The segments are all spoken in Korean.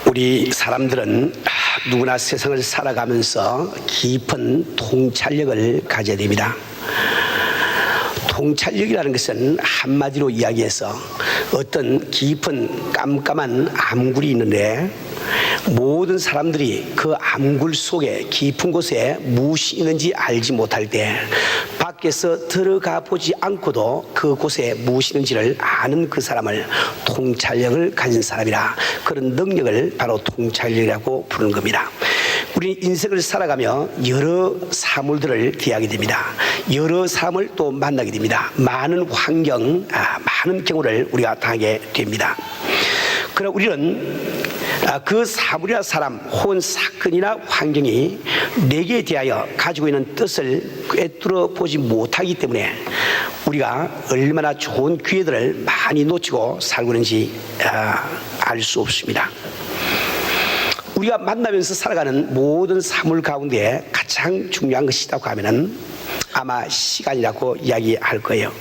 우리 사람들은 누구나 세상을 살아가면서 깊은 통찰력을 가져야 됩니다. 통찰력이라는 것은 한마디로 이야기해서 어떤 깊은 깜깜한 암굴이 있는데 모든 사람들이 그 암굴 속에 깊은 곳에 무엇이 있는지 알지 못할 때 밖에서 들어가 보지 않고도 그곳에 무엇이 있는지를 아는 그 사람을 통찰력을 가진 사람이라, 그런 능력을 바로 통찰력이라고 부르는 겁니다. 우리 인생을 살아가며 여러 사물들을 대하게 됩니다. 여러 사람을 또 만나게 됩니다. 많은 환경, 많은 경우를 우리가 당하게 됩니다. 그러나 우리는 그 사물이나 사람 혹은 사건이나 환경이 내게 대하여 가지고 있는 뜻을 꿰뚫어 보지 못하기 때문에 우리가 얼마나 좋은 기회들을 많이 놓치고 살고 있는지 알 수 없습니다. 우리가 만나면서 살아가는 모든 사물 가운데 가장 중요한 것이라고 하면은 아마 시간이라고 이야기할 거예요.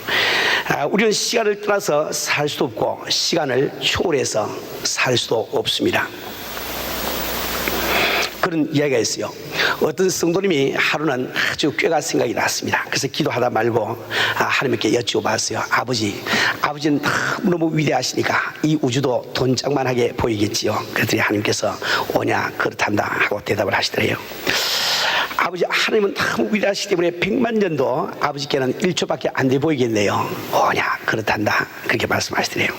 우리는 시간을 떠나서 살 수도 없고 시간을 초월해서 살 수도 없습니다. 그런 이야기가 있어요. 어떤 성도님이 하루는 아주 꾀가 생각이 났습니다. 그래서 기도하다 말고 하나님께 여쭤봤어요. 아버지는 너무 위대하시니까 이 우주도 돈짝만하게 보이겠지요. 그랬더니 하나님께서 오냐 그렇단다 하고 대답을 하시더래요. 아버지, 하나님은 너무 위대하시기 때문에 100만 년도 아버지께는 1초밖에 안 돼 보이겠네요. 오냐 그렇단다 그렇게 말씀하시더래요.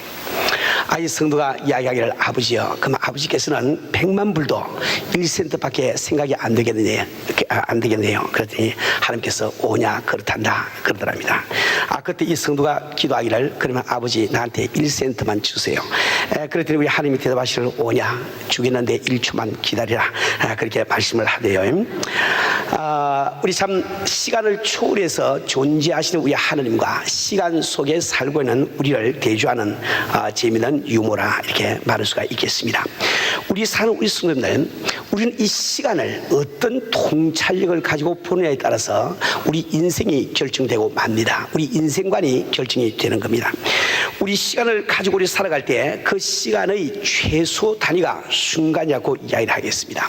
이 성도가 이야기하기를, 아버지요, 그럼 아버지께서는 100만 불도 1센트밖에 생각이 안 되겠네요. 그랬더니 하나님께서 오냐 그렇단다 그러더랍니다. 그때 이 성도가 기도하기를, 그러면 아버지 나한테 1센트만 주세요. 그랬더니 우리 하나님이 대답하시기를, 오냐 주겠는데 1초만 기다리라 그렇게 말씀을 하대요. 우리 참 시간을 초월해서 존재하시는 우리 하나님과 시간 속에 살고 있는 우리를 대조하는 재미있는 유머라 이렇게 말할 수가 있겠습니다. 우리 사는 우리 성도님들, 우리는 이 시간을 어떤 통찰력을 가지고 보느냐에 따라서 우리 인생이 결정되고 맙니다. 우리 인생관이 결정이 되는 겁니다. 우리 시간을 가지고 우리 살아갈 때 그 시간의 최소 단위가 순간이라고 이야기를 하겠습니다.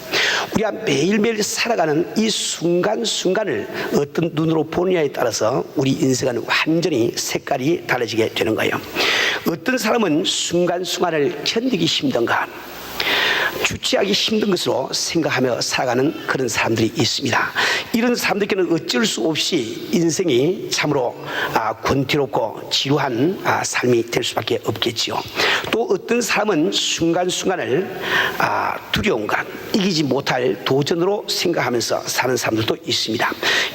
우리가 매일매일 살아가는 이 순간순간을 어떤 눈으로 보느냐에 따라서 우리 인생은 완전히 색깔이 달라지게 되는 거예요. 어떤 사람은 순간순간을 견디기 힘든가, 주체하기 힘든 것으로 생각하며 살아가는 그런 사람들이 있습니다. 이런 사람들께는 어쩔 수 없이 인생이 참으로 권태롭고 지루한 삶이 될 수밖에 없겠지요. 또 어떤 사람은 순간순간을 두려운 것, 이기지 못할 도전으로 생각하면서 사는 사람들도 있습니다.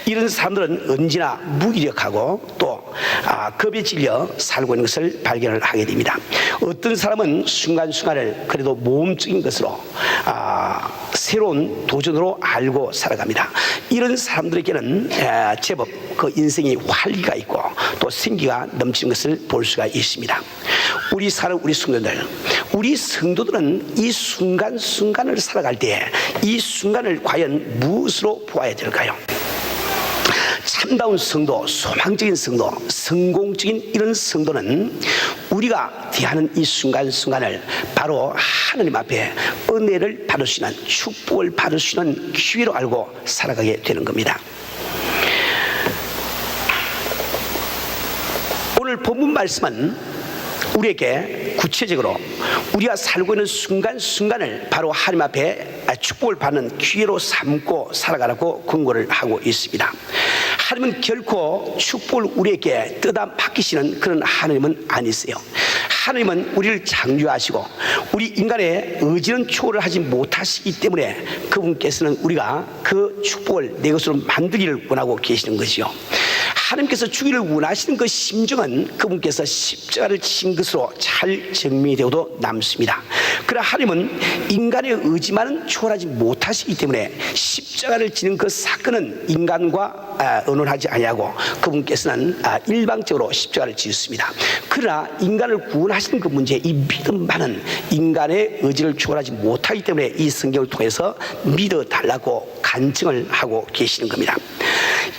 이런 사람들은 언제나 무기력하고 또 겁에 질려 살고 있는 것을 발견을 하게 됩니다. 어떤 사람은 순간순간을 그래도 모험적인 것으로 새로운 도전으로 알고 살아갑니다. 이런 사람들에게는 제법 그 인생이 활기가 있고 또 생기가 넘치는 것을 볼 수가 있습니다. 우리 사는 우리 성도들, 우리 성도들은 이 순간순간을 살아갈 때 이 순간을 과연 무엇으로 보아야 될까요? 참다운 성도, 소망적인 성도, 성공적인 이런 성도는 우리가 대하는 이 순간순간을 바로 하나님 앞에 은혜를 받을 수 있는, 축복을 받을 수 있는 기회로 알고 살아가게 되는 겁니다. 오늘 본문 말씀은 우리에게 구체적으로 우리가 살고 있는 순간순간을 바로 하나님 앞에 축복을 받는 기회로 삼고 살아가라고 권고를 하고 있습니다. 하나님은 결코 축복을 우리에게 뜯어 맡기시는 그런 하나님은 아니세요. 하나님은 우리를 창조하시고 우리 인간의 의지는 초월을 하지 못하시기 때문에 그분께서는 우리가 그 축복을 내 것으로 만들기를 원하고 계시는 것이요. 하나님께서 주기를 원하시는 그 심정은 그분께서 십자가를 친 것으로 잘 증명이 되어도 남습니다. 그러나 하나님은 인간의 의지만은 초월하지 못하시기 때문에 십자가를 지는 그 사건은 인간과 의논하지 아니하고 그분께서는 일방적으로 십자가를 지었습니다. 그러나 인간을 구원하시는 그 문제, 이 믿음만은 인간의 의지를 초월하지 못하기 때문에 이 성경을 통해서 믿어달라고 간증을 하고 계시는 겁니다.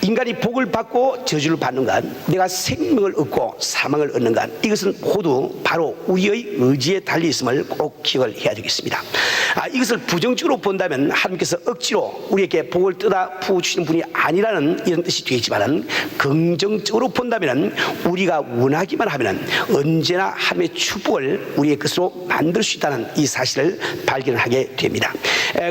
인간이 복을 받고 저주를 받는 것, 내가 생명을 얻고 사망을 얻는 것, 이것은 모두 바로 우리의 의지에 달려 있음을 꼭 기억을 해야 되겠습니다. 이것을 부정적으로 본다면 하나님께서 억지로 우리에게 복을 떠다 부어주시는 분이 아니라는 이런 뜻이 되겠지만, 긍정적으로 본다면 우리가 원하기만 하면 언제나 하나님의 축복을 우리의 것으로 만들 수 있다는 이 사실을 발견하게 됩니다.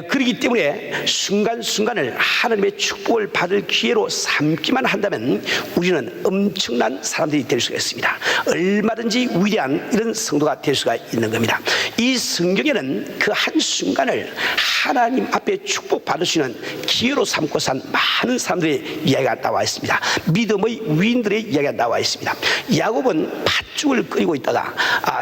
그렇기 때문에 순간순간을 하나님의 축복을 받을 기회로 삼기만 한다면 우리는 엄청난 사람들이 될 수가 있습니다. 얼마든지 위대한 이런 성도가 될 수가 있는 겁니다. 이 성경에는 그 한순간을 하나님 앞에 축복받을 수 있는 기회로 삼고 산 많은 사람들의 이야기가 나와 있습니다. 믿음의 위인들의 이야기가 나와 있습니다. 야곱은 팥죽을 끓이고 있다가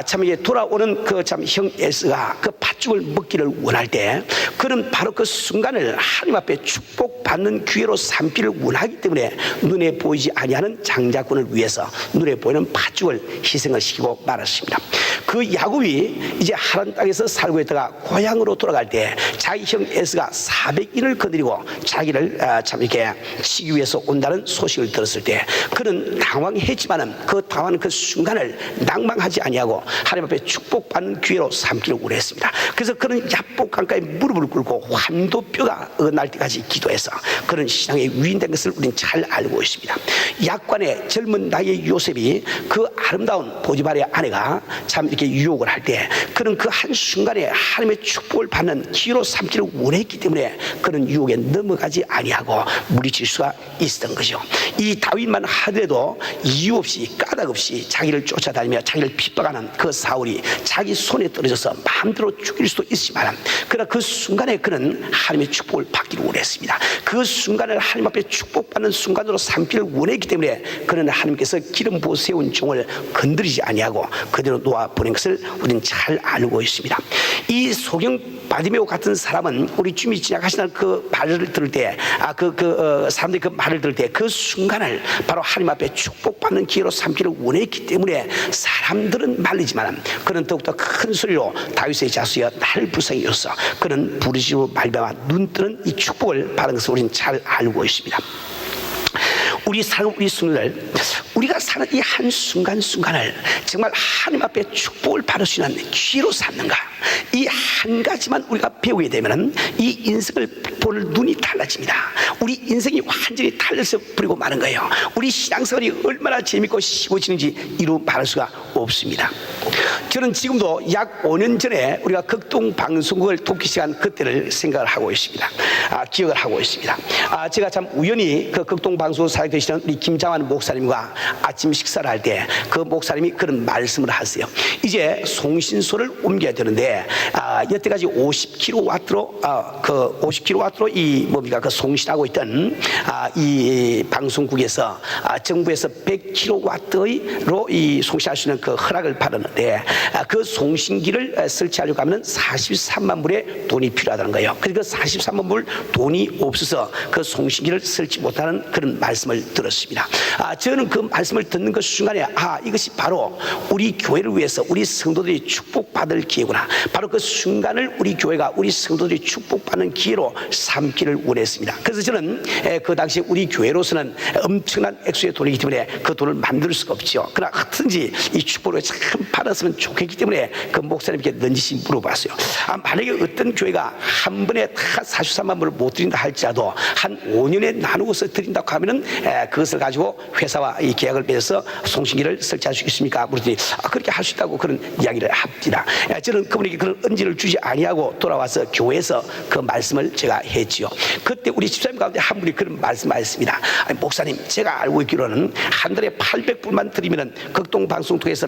참 이게 돌아오는 그 참 형 에서가 그 팥죽을 먹기를 원할 때, 그는 바로 그 순간을 하나님 앞에 축복받는 기회로 삼기를 원하기 때문에 눈에 보이지 아니하는 장자권을 위해서 눈에 보이는 팥죽을 희생을 시키고 말았습니다. 그 야곱이 이제 하란 땅에서 살고 있다가 고향으로 돌아갈 때 자기 형 에서가 400인을 거느리고 자기를 참 이렇게 치기 위해서 온다는 소식을 들었을 때 그는 당황했지만은 그 당황한 그 순간을 낭망하지 아니하고 하나님 앞에 축복받는 기회로 삼기를 원했습니다. 그래서 그는 야복 강가에 무릎을 꿇고 환도뼈가 어날 때까지 기도해서 그런 신앙의 위인된 것을 우리는 잘 알고 있습니다. 약관의 젊은 나이의 요셉이 그 아름다운 보디발의 아내가 참 이렇게 유혹을 할 때 그는 그 한순간에 하나님의 축복을 받는 기회로 삼기를 원했기 때문에 그는 유혹에 넘어가지 아니하고 물리칠 수가 있었던 것이죠. 이 다윗만 하더라도 이유 없이 까닭 없이 자기를 쫓아다니며 자기를 핍박하는 그 사울이 자기 손에 떨어져서 마음대로 죽일 수도 있지만, 그러나 그 순간에 그는 하나님의 축복을 받기를 원했습니다. 그 순간을 하나님 앞에 축복받는 순간으로 삼기를 원했기 때문에 그는 하나님께서 기름 부어 세운 종을 건드리지 아니하고 그대로 놓아 보낸 것을 우리는 잘 알고 있습니다. 이 소경 바디메오 같은 사람은 우리 주님이 지나가시는 그 말을 들을 때, 사람들이 그 말을 들을 때 그 순간을 바로 하나님 앞에 축복받는 기회로 삼기를 원했기 때문에 사람들은 말리지만 그는 더욱더 큰 소리로 다윗의 자수여 나를 불쌍히 여소서, 그는 부르짖고 말미암아 눈뜨는 이 축복을 받은 것을 우리는 잘 알고 있습니다. 우리 성도들, 우리가 사는 이 한순간순간을 정말 하나님 앞에 축복을 받을 수 있는 기회로 삼는가, 이 한 가지만 우리가 배우게 되면 이 인생을 볼 눈이 달라집니다. 우리 인생이 완전히 달라져 버리고 마는 거예요. 우리 신앙생활이 얼마나 재밌고 쉬워지는지 이루 말할 수가 없습니다. 저는 지금도 약 5년 전에 우리가 극동 방송국을 돕기 시작한 그때를 생각을 하고 있습니다. 기억을 하고 있습니다. 제가 참 우연히 그 극동 방송국 사역 되시는 우리 김장환 목사님과 아침 식사를 할 때 그 목사님이 그런 말씀을 하세요. 이제 송신소를 옮겨야 되는데 여태까지 50kW로 그 50kW로 이 뭡니까 그 송신하고 있던 이 방송국에서 정부에서 100kW로 이 송신할 수 있는 그 허락을 받았는데 그 송신기를 설치하려고 하면 43만 불의 돈이 필요하다는 거예요. 그래서 그 43만 불 돈이 없어서 그 송신기를 설치 못하는 그런 말씀을 들었습니다. 저는 그 말씀을 듣는 그 순간에 이것이 바로 우리 교회를 위해서 우리 성도들이 축복받을 기회구나. 바로 그 순간을 우리 교회가 우리 성도들이 축복받는 기회로 삼기를 원했습니다. 그래서 저는 그 당시에 우리 교회로서는 엄청난 액수의 돈이기 때문에 그 돈을 만들 수가 없죠. 그러나 어떤지 이 축복을 참 받았으면 좋겠기 때문에 그 목사님께 넌지시 물어봤어요. 만약에 어떤 교회가 한 번에 다 43만 불을 못 드린다 할지라도 한 5년에 나누어서 드린다고 하면은 그것을 가지고 회사와 이 계약을 맺어서 송신기를 설치할 수 있습니까? 물었더니 그렇게 할 수 있다고 그런 이야기를 합니다. 저는 그분에게 그런 언지를 주지 아니하고 돌아와서 교회에서 그 말씀을 제가 했지요. 그때 우리 집사님 가운데 한 분이 그런 말씀하셨습니다. 목사님, 제가 알고 있기로는 한 달에 800불만 드리면은 극동 방송 통해서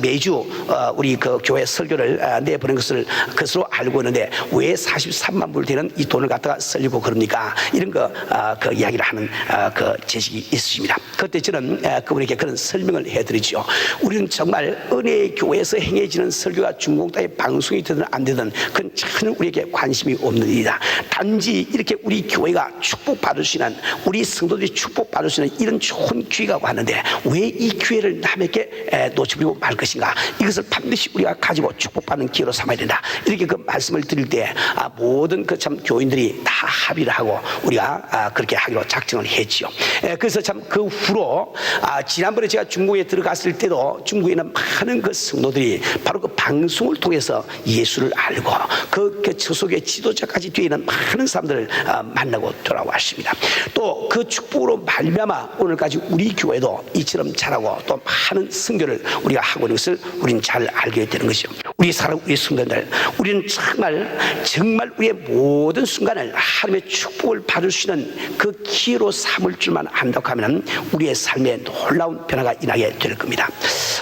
매주 우리 그 교회 설교를 내보낸 것으로 알고 있는데 왜 43만 불 되는 이 돈을 갖다가 쓰려고 그럽니까? 이런 그 이야기를 하는 그 제식이 있으십니다. 그때 저는 그분에게 그런 설명을 해드리죠. 우리는 정말 은혜의 교회에서 행해지는 설교가 중공당의 방송이 되든 안 되든 그건 전혀 우리에게 관심이 없는 일이다. 단지 이렇게 우리 교회가 축복받을 수 있는, 우리 성도들이 축복받을 수 있는 이런 좋은 기회가 왔는데 왜 이 기회를 남에게 놓쳐버리고 말 것인가? 이것을 그것을 반드시 우리가 가지고 축복받는 기회로 삼아야 된다. 이렇게 그 말씀을 드릴 때 모든 그 참 교인들이 다 합의를 하고 우리가 그렇게 하기로 작정을 했지요. 그래서 참 그 후로 지난번에 제가 중국에 들어갔을 때도 중국에 있는 많은 그 성도들이 바로 그 방송을 통해서 예수를 알고 그 저속의 지도자까지 뒤에 있는 많은 사람들을 만나고 돌아왔습니다. 또 그 축복으로 말미암아 오늘까지 우리 교회도 이처럼 잘하고 또 많은 선교를 우리가 하고 있는 것을 우리는 잘 알게 되는 것이죠. 우리 사랑, 우리 성도들, 우리는 정말 우리의 모든 순간을 하나님의 축복을 받을 수 있는 그 기회로 삼을 줄만 안다고 하면 우리의 삶에 놀라운 변화가 일어나게 될 겁니다.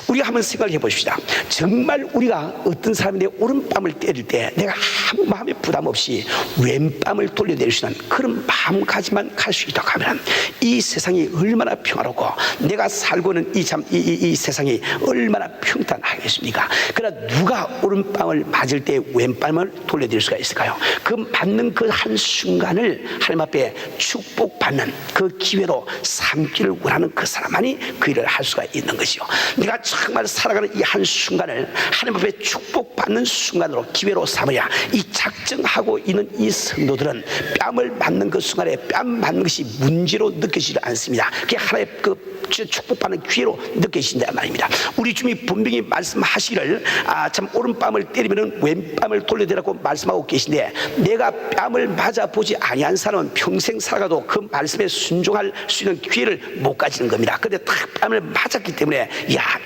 우리가 한번 생각해 보십시다. 정말 우리가 어떤 사람이 내 오른뺨을 때릴 때 내가 아무 마음에 부담 없이 왼뺨을 돌려내릴 수 있는 그런 마음가짐만 갈 수 있다고 하면 이 세상이 얼마나 평화롭고 내가 살고 있는 이 세상이 얼마나 평탄하겠습니까? 그러나 누가 오른뺨을 맞을 때 왼뺨을 돌려드릴 수가 있을까요? 그 맞는 그 한순간을 하나님 앞에 축복받는 그 기회로 삼기를 원하는 그 사람만이 그 일을 할 수가 있는 것이요. 내가 정말 살아가는 이 한순간을 하나님 앞에 축복받는 순간으로 기회로 삼아야 이 작정하고 있는 이 성도들은 뺨을 맞는 그 순간에 뺨 맞는 것이 문제로 느껴지지 않습니다. 그게 하나의 그 축복받는 기회로 느껴진단 말입니다. 우리 주님이 분명히 말씀하시기를 참 오른뺨을 때리면 왼뺨을 돌려대라고 말씀하고 계신데 내가 뺨을 맞아보지 아니한 사람은 평생 살아가도 그 말씀에 순종할 수 있는 기회를 못 가지는 겁니다. 그런데 딱 뺨을 맞았기 때문에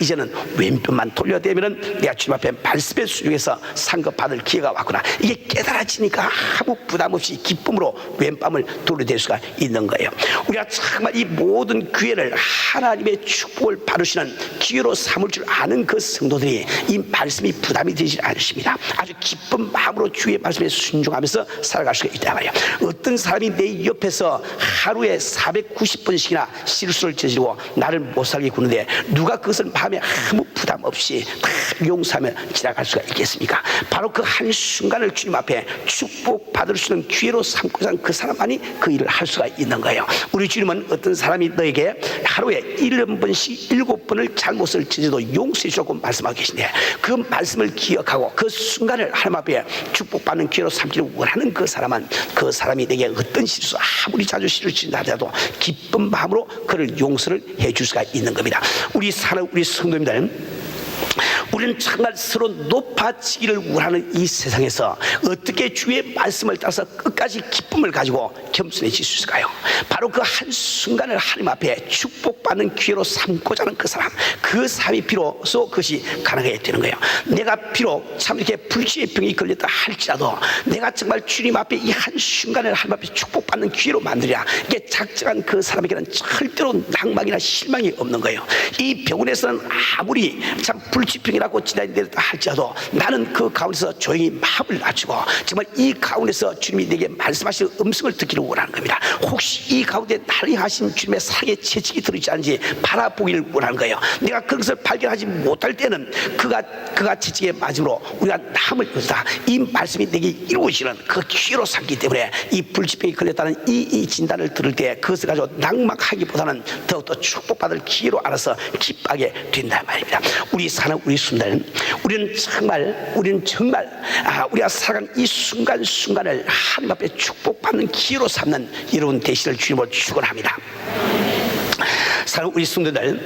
이제는 왼편만 돌려대면 내가 주님 앞에 말씀에 순종해서 상급받을 기회가 왔구나. 이게 깨달아지니까 아무 부담 없이 기쁨으로 왼뺨을 돌려댈 수가 있는 거예요. 우리가 정말 이 모든 기회를 하나님의 축복을 받으시는 기회로 삼을 줄 아는 그 성도들이 이 말씀이 부담이 되지 않으십니다. 아주 기쁜 마음으로 주의 말씀에 순종하면서 살아갈 수가 있단 말이에요. 어떤 사람이 내 옆에서 하루에 490번씩이나 실수를 저지르고 나를 못 살게 구는데 누가 그것을 마음에 아무 부담 없이 다 용서하며 지나갈 수가 있겠습니까? 바로 그 한순간을 주님 앞에 축복받을 수 있는 기회로 삼고자 하는 그 사람만이 그 일을 할 수가 있는 거예요. 우리 주님은 어떤 사람이 너에게 하루에 7번씩 7번을 잘못을 저지르도 용서해 주라고 말씀하고 계신데 그 말씀을 기억하고 그 순간을 하나님 앞에 축복받는 기회로 삼기를 원하는 그 사람은 그 사람이 내게 어떤 실수 아무리 자주 실수를 하더라도 기쁜 마음으로 그를 용서를 해줄 수가 있는 겁니다. 우리 성도님들, 우리는 정말 서로 높아지기를 원하는 이 세상에서 어떻게 주의 말씀을 따라서 끝까지 기쁨을 가지고 겸손해질 수 있을까요? 바로 그 한순간을 하나님 앞에 축복받는 기회로 삼고자 하는 그 사람이 비로소 그것이 가능하게 되는 거예요. 내가 비록 참 이렇게 불치의 병이 걸렸다 할지라도 내가 정말 주님 앞에 이 한순간을 하나님 앞에 축복받는 기회로 만들어야 이게 작정한 그 사람에게는 절대로 낭망이나 실망이 없는 거예요. 이 병원에서는 아무리 참 불치병이라고 지나내렸다 할지라도 나는 그 가운데서 조용히 마음을 낮추고 정말 이 가운데서 주님이 내게 말씀하시는 음성을 듣기를 원하는 겁니다. 혹시 이 가운데 나를 향하신 주님의 사랑의 채찍이 들어있지 않은지 바라보기를 원하는 거예요. 내가 그것을 발견하지 못할 때는 그가 채찍에 맞음으로 우리가 남을 얻다. 이 말씀이 내게 이루어지는 그 기회로 삼기 때문에 이 불치병이 걸렸다는 이 진단을 들을 때 그것을 가지고 낭망하기보다는 더욱더 축복받을 기회로 알아서 기뻐하게 된단 말입니다. 우리 사는 우리 순간 우리는 정말 우리가 살아가는 이 순간순간을 하나님 앞에 축복받는 기회로 삼는 여러분 되시를 주님으로 축원합니다. 사랑하는 우리 성도들,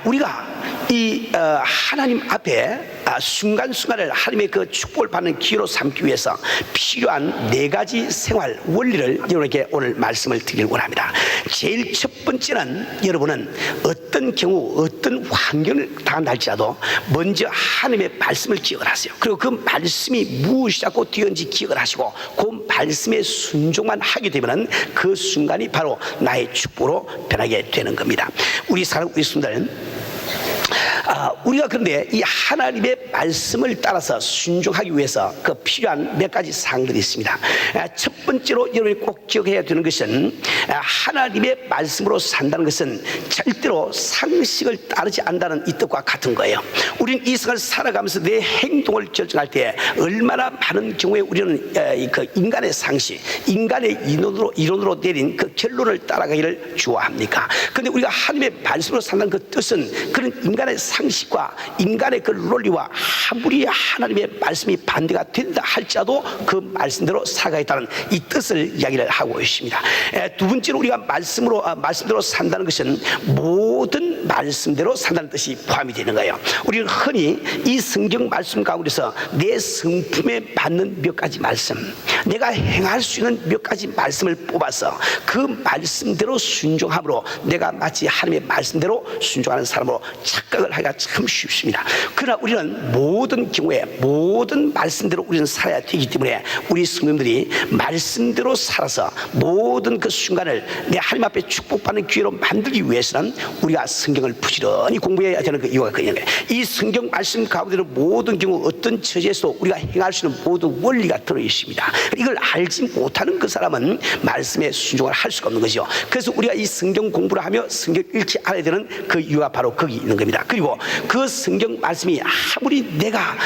우리가 이 하나님 앞에 순간순간을 하나님의 그 축복을 받는 기회로 삼기 위해서 필요한 4가지 생활 원리를 여러분에게 오늘 말씀을 드리길 원합니다. 제일 첫 번째는 여러분은 어떤 경우 어떤 환경을 당한다 할지라도 먼저 하나님의 말씀을 기억을 하세요. 그리고 그 말씀이 무엇이라고 되었는지 기억을 하시고 그 말씀에 순종만 하게 되면 그 순간이 바로 나의 축복으로 변하게 되는 겁니다. 우리 사랑하는 우리 성도들, 우리가 그런데 이 하나님의 말씀을 따라서 순종하기 위해서 그 필요한 몇 가지 사항들이 있습니다. 첫 번째로 여러분이 꼭 기억해야 되는 것은 하나님의 말씀으로 산다는 것은 절대로 상식을 따르지 않는다는 이 뜻과 같은 거예요. 우리는 이 세상을 살아가면서 내 행동을 결정할 때 얼마나 많은 경우에 우리는 그 인간의 상식, 인간의 이론으로 내린 그 결론을 따라가기를 좋아합니까? 그런데 우리가 하나님의 말씀으로 산다는 그 뜻은 그런 인간의 상식을 상식과 인간의 그 논리와 아무리 하나님의 말씀이 반대가 된다 할지라도 그 말씀대로 살아가겠다는 이 뜻을 이야기를 하고 있습니다. 두 번째로 우리가 말씀대로 산다는 것은 모든 말씀대로 산다는 뜻이 포함이 되는 거예요. 우리는 흔히 이 성경 말씀 가운데서 내 성품에 맞는 몇 가지 말씀, 내가 행할 수 있는 몇 가지 말씀을 뽑아서 그 말씀대로 순종함으로 내가 마치 하나님의 말씀대로 순종하는 사람으로 착각을 하기가 참 쉽습니다. 그러나 우리는 모든 경우에 모든 말씀대로 우리는 살아야 되기 때문에 우리 성도님들이 말씀대로 살아서 모든 그 순간을 내 하나님 앞에 축복받는 기회로 만들기 위해서는 우리가 성경을 부지런히 공부해야 되는 그 이유가 그런 거예요. 이 성경 말씀 가운데는 모든 경우 어떤 처지에서도 우리가 행할 수 있는 모든 원리가 들어있습니다. 이걸 알지 못하는 그 사람은 말씀에 순종을 할 수가 없는 것이죠. 그래서 우리가 이 성경 공부를 하며 성경 읽지 않아야 되는 그 이유가 바로 거기 있는 겁니다. 그리고 그 성경 말씀이 아무리 내가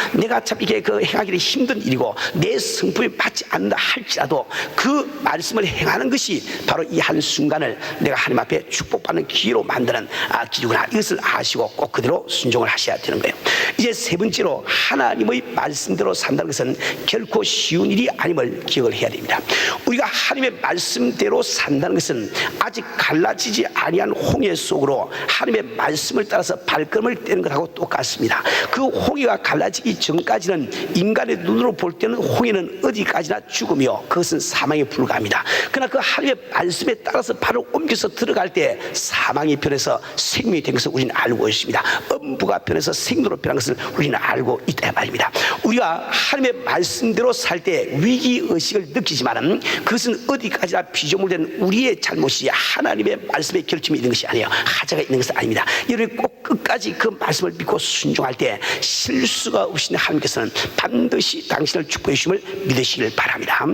참 이게 그 행하기는 힘든 일이고 내 성품에 맞지 않는다 할지라도 그 말씀을 행하는 것이 바로 이 한순간을 내가 하나님 앞에 축복받는 기회로 만드는 기류구나. 이것을 아시고 꼭 그대로 순종을 하셔야 되는 거예요. 이제 세 번째로 하나님의 말씀대로 산다는 것은 결코 쉬운 일이 아님을 기억을 해야 됩니다. 우리가 하나님의 말씀대로 산다는 것은 아직 갈라지지 아니한 홍해 속으로 하나님의 말씀을 따라서 발걸음을 떼는 것하고 똑같습니다. 그 홍해가 갈라지기 전까지는 인간의 눈으로 볼 때는 홍해는 어디까지나 죽으며 그것은 사망에 불과합니다. 그러나 그 하나님의 말씀에 따라서 발을 옮겨서 들어갈 때 사망이 변해서 생명이 된 것을 우리는 알고 있습니다. 음부가 변해서 생로로 변한 것을 우리는 알고 있다 말입니다. 우리가 하나님의 말씀대로 살 때 위기의식을 느끼지만은 그것은 어디까지나 피조물된 우리의 잘못이 하나님의 말씀의 결점이 있는 것이 아니에요. 하자가 있는 것은 아닙니다. 여러분이 꼭 끝까지 그 말씀을 믿고 순종할 때 실수가 없으신 하나님께서는 반드시 당신을 축복해 주심을 믿으시길 바랍니다.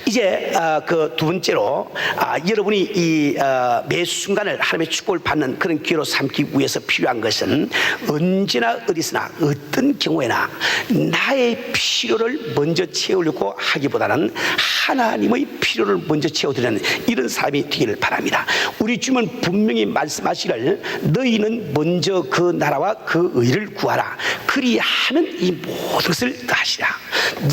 이제 그 두 번째로 여러분이 이 매 순간을 하나님의 축복을 받는 그런 기회로 삼기 위해서 필요한 것은 언제나 어디서나 어떤 경우에나 나의 필요를 먼저 채우려고 하기보다는 하나님의 필요를 먼저 채워드리는 이런 삶이 되기를 바랍니다. 우리 주님은 분명히 말씀하시기를 너희는 먼저 그 나라와 그 의를 구하라. 그리하면 이 모든 것을 하시라.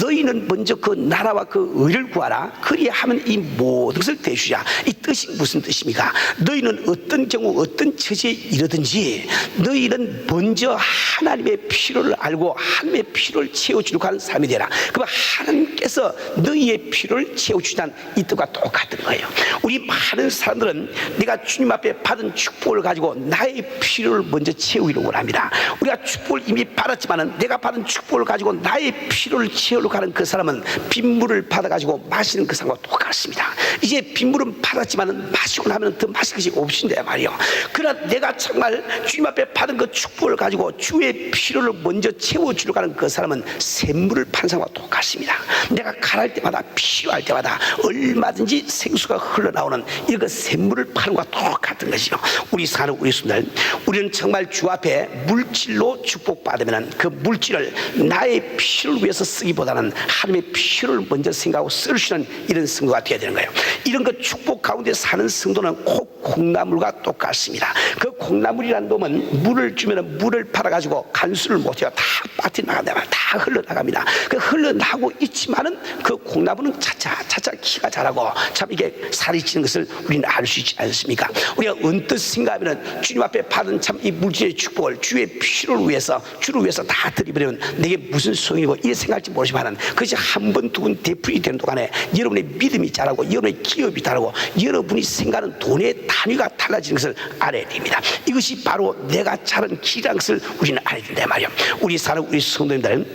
너희는 먼저 그 나라와 그 의를 구하라. 그리하면 이 모든 것을 대주자. 이 뜻이 무슨 뜻입니까? 너희는 어떤 경우 어떤 처지에 이르든지 너희는 먼저 하나님의 필요를 알고 하나님의 필요를 채워주려고 하는 삶이 되라. 그럼 하나님께서 너희의 필요를 채워주자는 이 뜻과 똑같은 거예요. 우리 많은 사람들은 내가 주님 앞에 받은 축복을 가지고 나의 필요를 먼저 채우려고 합니다. 우리가 축복을 이미 받았지만 내가 받은 축복을 가지고 나의 필요를 채우려고 하는 그 사람은 빗물을 받아가지고 마시는 그 사람과 똑같습니다. 이제 빗물은 받았지만 마시고 나면 더 마실 것이 없으신데 말이요. 그러나 내가 정말 주님 앞에 받은 그 축복을 가지고 주의 필요를 먼저 채워주려고 하는 그 사람은 샘물을 파는 사람과 똑같습니다. 내가 가랄 때마다 필요할 때마다 얼마든지 생수가 흘러나오는 이런 샘물을 파는 것과 똑같은 것이죠. 우리 사는 우리 순들 우리는 정말 주 앞에 물질로 축복받으면 그 물질을 나의 필요를 위해서 쓰기보다는 하나님의 필요를 먼저 생각하고 쓸 수 있는 이런 성도가 되어야 되는 거예요. 이런 그 축복 가운데 사는 성도는 콩나물과 똑같습니다. 그 콩나물이라는 놈은 물을 주면 물을 팔아가지고 간수를 못해요. 다 밭에 나간다. 다 흘러나갑니다. 그 흘러나가고 있지만은 그 콩나물은 차차 키가 자라고 참 이게 살이 찌는 것을 우리는 알 수 있지 않습니까? 우리가 언뜻 생각하면 주님 앞에 받은 참 이 물질의 축복을 주의 필요를 위해서 주를 위해서 다 드리버리면 내게 무슨 소용이고 이렇게 생각할지 모르지만은 그것이 한 번 두 번 되풀이 되는 동안에 여러분의 믿음이 자라고 여러분의 기업이 자라고 여러분이 생각하는 돈의 단위가 달라지는 것을 알아야 됩니다. 이것이 바로 내가 자른 길이라는 것을 우리는 알아야 된다 말이에요. 우리 사는 우리 성도님들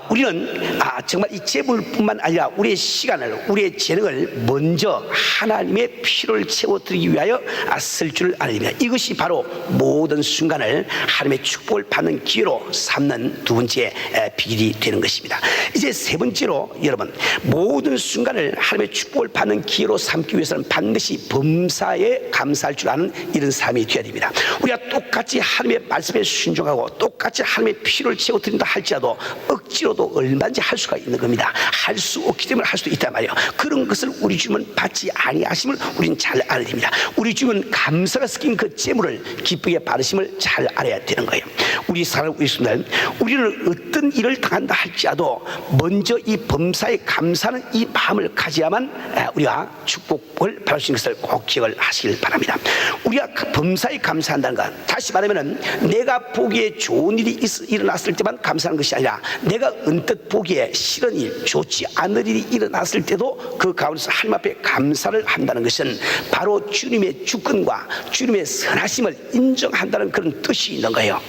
우리는 정말 이 재물뿐만 아니라 우리의 시간을 우리의 재능을 먼저 하나님의 필요를 채워드리기 위하여 쓸 줄 알아야 됩니다. 이것이 바로 모든 순간을 하나님의 축복을 받는 기회로 삼는 두 번째 비결이 되는 것입니다. 이제 세 번째로 여러분 모든 순간을 하나님의 축복을 받는 기회로 삼기 위해서는 반드시 범사에 감사할 줄 아는 이런 삶이 되어야 됩니다. 우리가 똑같이 하나님의 말씀에 순종하고 똑같이 하나님의 필요를 채워드린다 할지라도 억지로도 얼마든지 할 수가 있는 겁니다. 할 수 없기 때문에 할 수도 있단 말이에요. 그런 것을 우리 주님은 받지 아니하심을 우리는 잘 알아야 됩니다. 우리 주님은 감사가 섞인 그 재물을 기쁘게 받으심을 잘 알아야 되는 거예요. 우리 사랑하는 있습니다. 우리는 어떤 일을 당한다 할지라도 먼저 이 범사에 감사하는 이 마음을 가져야만 우리가 축복을 받을 수 있는 것을 꼭 기억을 하시길 바랍니다. 우리가 범사에 감사한다는 것, 다시 말하면 내가 보기에 좋은 일이 일어났을 때만 감사하는 것이 아니라 내가 언뜻 보기에 싫은 일, 좋지 않은 일이 일어났을 때도 그 가운데서 하나님 앞에 감사를 한다는 것은 바로 주님의 주권과 주님의 선하심을 인정한다는 그런 뜻이 있는 거예요.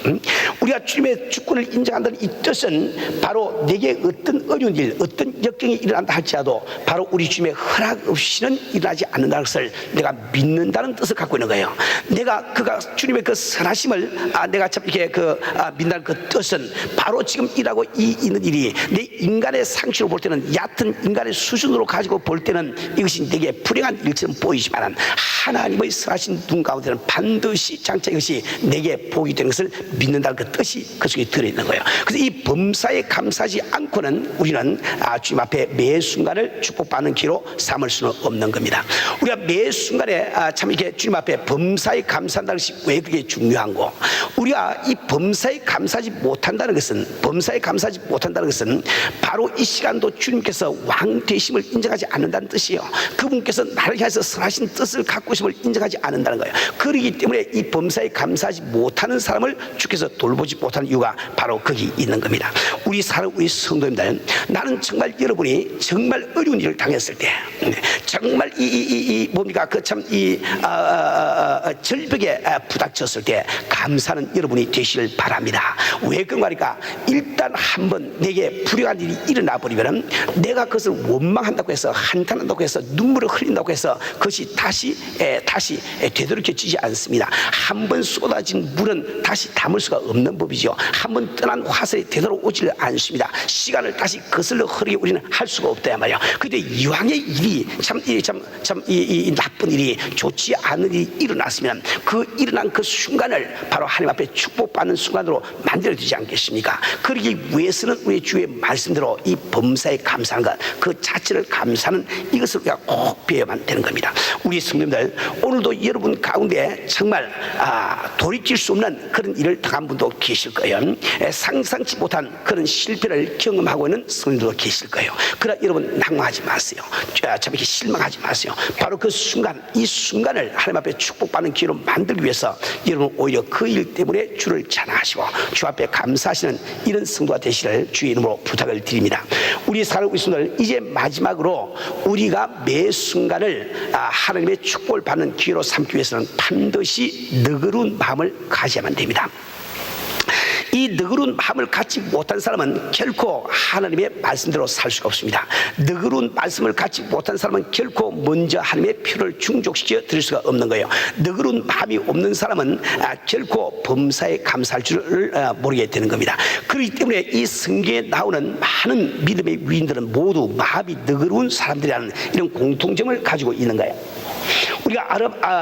우리가 주님의 주권을 인정한다는 이 뜻은 바로 내게 어떤 어려운 일, 어떤 역경이 일어난다 할지라도 바로 우리 주님의 허락 없이는 일어나지 않는다는 것을 내가 믿는다는 뜻을 갖고 있는 거예요. 내가 주님의 그 선하심을 내가 참 이렇게 믿는다는 그 뜻은 바로 지금 일하고 있는 일이 내 인간의 상식으로 볼 때는 얕은 인간의 수준으로 가지고 볼 때는 이것이 내게 불행한 일처럼 보이지만 하나님의 선하신 눈 가운데는 반드시 장차 이것이 내게 보이게 되는 것을 믿는다는 그 뜻이 그 속에 들어있는 거예요. 그래서 이 범사에 감사하지 않고는 우리는 주님 앞에 매 순간을 축복받는 기로 삼을 수는 없는 겁니다. 우리가 매 순간에 참 이렇게 주님 앞에 범사에 감사한다는 것이 왜 그게 중요한고, 우리가 이 범사에 감사하지 못한다는 것은 바로 이 시간도 주님께서 왕 되심을 인정하지 않는다는 뜻이에요. 그분께서 나를 향해서 선하신 뜻을 갖고 있음을 인정하지 않는다는 거예요. 그렇기 때문에 이 범사에 감사하지 못하는 사람을 주께서 돌보지 못하는 이유가 바로 거기 있는 겁니다. 우리 성도님들, 나는 정말 여러분이 정말 어려운 일을 당했을 때, 정말 뭡니까 절벽에 부닥쳤을 때 감사하는 여러분이 되시길 바랍니다. 왜 그런가 하니까 일단 한번 내게 불행한 일이 일어나 버리면 내가 그것을 원망한다고 해서 한탄한다고 해서 눈물을 흘린다고 해서 그것이 다시 되돌이켜지지 않습니다. 한번 쏟아진 물은 다시 담을 수가 없는 법이죠. 한번 떠난 화살이 되돌아오지를 않습니다. 시간을 다시 거슬러 흐르게 우리는 할 수가 없다 말이에요. 그런데 이왕의 일이 이 나쁜 일이, 좋지 않은 일이 일어났으면 그 일어난 그 순간을 바로 하나님 앞에 축복받는 순간으로 만들어지지 않겠습니까? 그러기 위해서는 우리 주의 말씀대로 이 범사에 감사하는 것, 그 자체를 감사하는 이것을 우리가 꼭 배워야만 되는 겁니다. 우리 성도님들, 오늘도 여러분 가운데 정말 돌이킬 수 없는 그런 일을 당한 분도 계실 거예요. 상상치 못한 그런 실패를 경험하고 있는 성도님도 계실 거예요. 그러나 여러분 낙망하지 마세요. 참 이렇게 실망하지 마세요. 바로 그 순간, 이 순간을 하나님 앞에 축복받는 기회로 만들기 위해서 여러분 오히려 그 일 때문에 주를 찬양하시고 주 앞에 감사하시는 이런 성도가 되시기를 주의 이름으로 부탁을 드립니다. 우리 사랑하는 성도들, 이제 마지막으로 우리가 매 순간을 하나님의 축복을 받는 기회로 삼기 위해서는 반드시 너그러운 마음을 가져야만 됩니다. 이 너그러운 마음을 갖지 못한 사람은 결코 하나님의 말씀대로 살 수가 없습니다. 너그러운 말씀을 갖지 못한 사람은 결코 먼저 하나님의 표를 충족시켜 드릴 수가 없는 거예요. 너그러운 마음이 없는 사람은 결코 범사에 감사할 줄을 모르게 되는 겁니다. 그렇기 때문에 이 성경에 나오는 많은 믿음의 위인들은 모두 마음이 너그러운 사람들이라는 이런 공통점을 가지고 있는 거예요. 우리가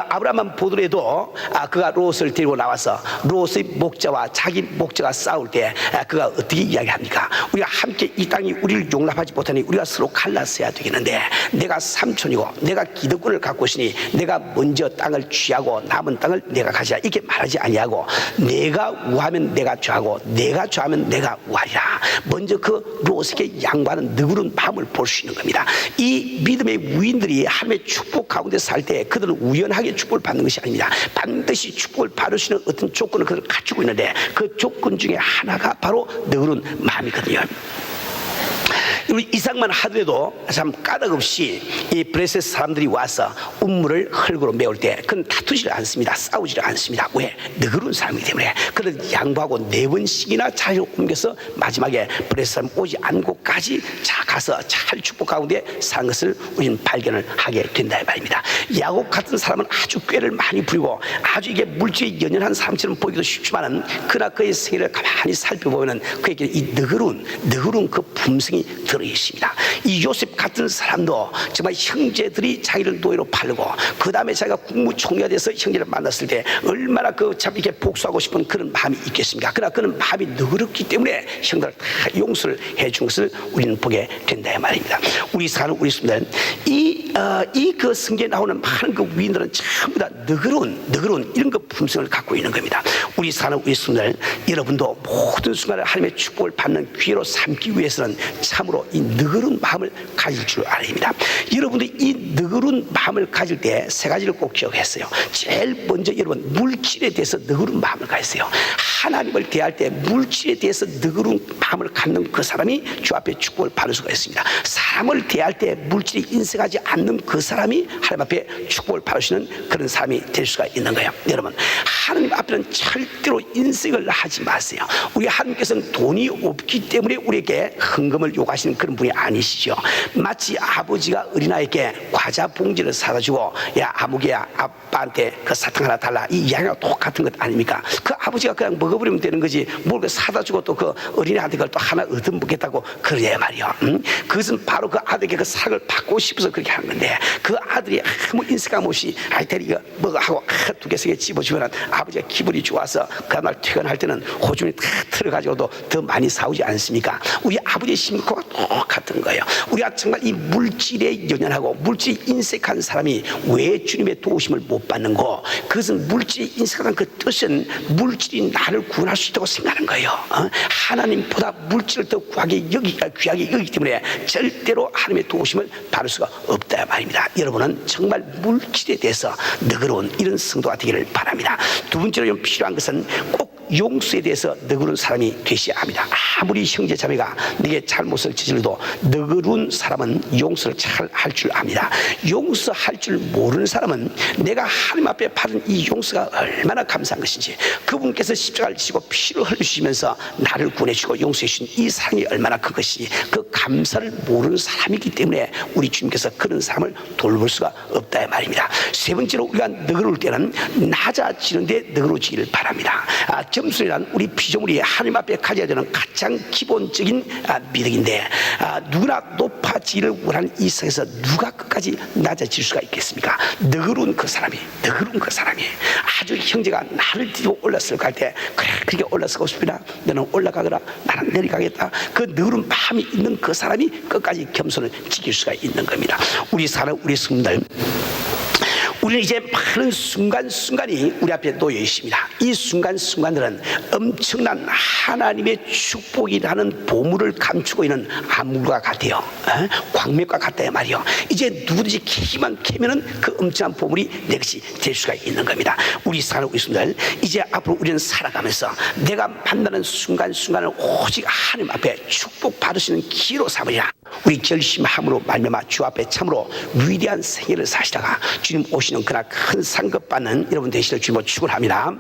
아브라함만 보더라도 그가 롯을 데리고 나와서 롯의 목자와 자기 목자가 싸울 때 그가 어떻게 이야기합니까? 우리가 함께 이 땅이 우리를 용납하지 못하니 우리가 서로 갈랐어야 되겠는데 내가 삼촌이고 내가 기득권을 갖고 있으니 내가 먼저 땅을 취하고 남은 땅을 내가 가지라, 이렇게 말하지 아니하고 내가 우하면 내가 좌하고 내가 좌하면 내가 우하리라. 먼저 그 롯에게 양보하는 너그러운 마음을 볼 수 있는 겁니다. 이 믿음의 위인들이 하나님의 축복 가운데 살 때 그들은 우연하게 축복을 받는 것이 아닙니다. 반드시 축복을 받을 수 있는 어떤 조건을 그들 갖추고 있는데 그 조건 중에 하나가 바로 너그러운 마음이거든요. 이상만 하더라도 참 까닭없이 이 브레스 사람들이 와서 운물을 흙으로 메울 때 그건 다투지를 않습니다. 싸우지를 않습니다. 왜? 너그러운 사람이기 때문에. 그를 양보하고 4번씩이나 자리를 옮겨서 마지막에 브레스 사람 오지 않고까지 가서 잘 축복 가운데 산 것을 우리는 발견을 하게 된다 이 말입니다. 야곱 같은 사람은 아주 꾀를 많이 부리고 아주 이게 물질에 연연한 사람처럼 보기도 쉽지만은 그러나 그의 생애를 가만히 살펴보면은 그에게 이 너그러운 그 품성이 들어있습니다. 이 요셉 같은 사람도 정말 형제들이 자기를 노예로 팔고 그 다음에 자기가 국무총리가 돼서 형제를 만났을 때 얼마나 참 이렇게 복수하고 싶은 그런 마음이 있겠습니까? 그러나 그는 마음이 너그럽기 때문에 형들을 다 용서를 해준 것을 우리는 보게 된다 말입니다. 우리 사는 우리 성도들 그 성경에 나오는 많은 그 위인들은 전부 다 너그러운 이런 그 품성을 갖고 있는 겁니다. 우리 사는 우리 성도들 여러분도 모든 순간에 하나님의 축복을 받는 기회로 삼기 위해서는 참으로 이 너그러운 마음을 가질 줄 알아야 됩니다. 여러분도 이 너그러운 마음을 가질 때 세 가지를 꼭 기억했어요. 제일 먼저 여러분 물질에 대해서 너그러운 마음을 가지세요. 하나님을 대할 때 물질에 대해서 너그러운 마음을 갖는 그 사람이 주 앞에 축복을 받을 수가 있습니다. 사람을 대할 때 물질이 인색하지 않는 그 사람이 하나님 앞에 축복을 받을 수 있는 그런 사람이 될 수가 있는 거예요. 여러분 하나님 앞에는 절대로 인색을 하지 마세요. 우리 하나님께서는 돈이 없기 때문에 우리에게 헌금을 요구하시는 그런 분이 아니시죠. 마치 아버지가 어린아이에게 과자 봉지를 사다 주고 야 아무개야 아빠한테 그 사탕 하나 달라 이 이야기가 똑같은 것 아닙니까? 그 아버지가 그냥 먹어버리면 되는 거지 뭘 그 사다 주고 또 그 어린이한테 그걸 또 하나 얻어먹겠다고 그러냐 말이요. 그것은 바로 그 아들에게 그 사랑을 받고 싶어서 그렇게 하는 건데 그 아들이 아무 인색함 없이 아이들이 이거 먹어 하고 두 개 세 개 집어주면 아버지가 기분이 좋아서 그날 퇴근할 때는 호준이 다 틀어가지고도 더 많이 사오지 않습니까? 우리 아버지의 심리가 똑같은 거예요. 우리가 정말 이 물질에 연연하고 물질이 인색한 사람이 왜 주님의 도우심을 못 받는고 그것은 물질이 인색한 그 뜻은 물질이 나를 구원할 수 있다고 생각하는 거예요. 하나님보다 물질을 더 귀하게 여기기 때문에 절대로 하나님의 도우심을 받을 수가 없다 말입니다. 여러분은 정말 물질에 대해서 너그러운 이런 성도가 되기를 바랍니다. 두 번째로 필요한 것은 꼭 용서에 대해서 너그러운 사람이 되셔야 합니다. 아무리 형제 자매가 네게 잘못을 저질러도 너그러운 사람은 용서를 잘 할 줄 압니다. 용서할 줄 모르는 사람은 내가 하나님 앞에 받은 이 용서가 얼마나 감사한 것인지 그분께서 십자가를 지고 피를 흘리시면서 나를 구원해주고 용서해주신 이 사랑이 얼마나 큰 것인지 그 감사를 모르는 사람이기 때문에 우리 주님께서 그런 사람을 돌볼 수가 없다 말입니다. 세 번째로 우리가 너그러울 때는 낮아지는데 너그러워지기를 바랍니다. 점수란 우리 피조물이 하나님 앞에 가져야 되는 가장 기본적인 미덕인데 누구나 높아지기를 원하는 이 세상에서 누가 끝까지 낮아질 수가 있겠습니까? 너그러운 그 사람이 아주 형제가 나를 뒤로 올라서고 할 때 그래 그렇게 올라서고 싶으나 너는 올라가거라 나는 내려가겠다 그 너그러운 마음이 있는 그 사람이 끝까지 겸손을 지킬 수가 있는 겁니다. 우리 사는 우리 성도들 우리는 이제 많은 순간순간이 우리 앞에 놓여 있습니다. 이 순간순간들은 엄청난 하나님의 축복이라는 보물을 감추고 있는 암물과 같아요. 광맥과 같다 말이요. 이제 누구든지 키만 캐면은 그 엄청난 보물이 내 것이 될 수가 있는 겁니다. 우리 사는 우리 성도들 이제 앞으로 우리는 살아가면서 내가 만나는 순간순간을 오직 하나님 앞에 축복 받으시는 기회로 삼으리라. 우리 결심함으로 말미암아 주 앞에 참으로 위대한 생애를 사시다가 주님 오시는 그날 큰 상급 받는 여러분 되시기를 주님으로 축원합니다.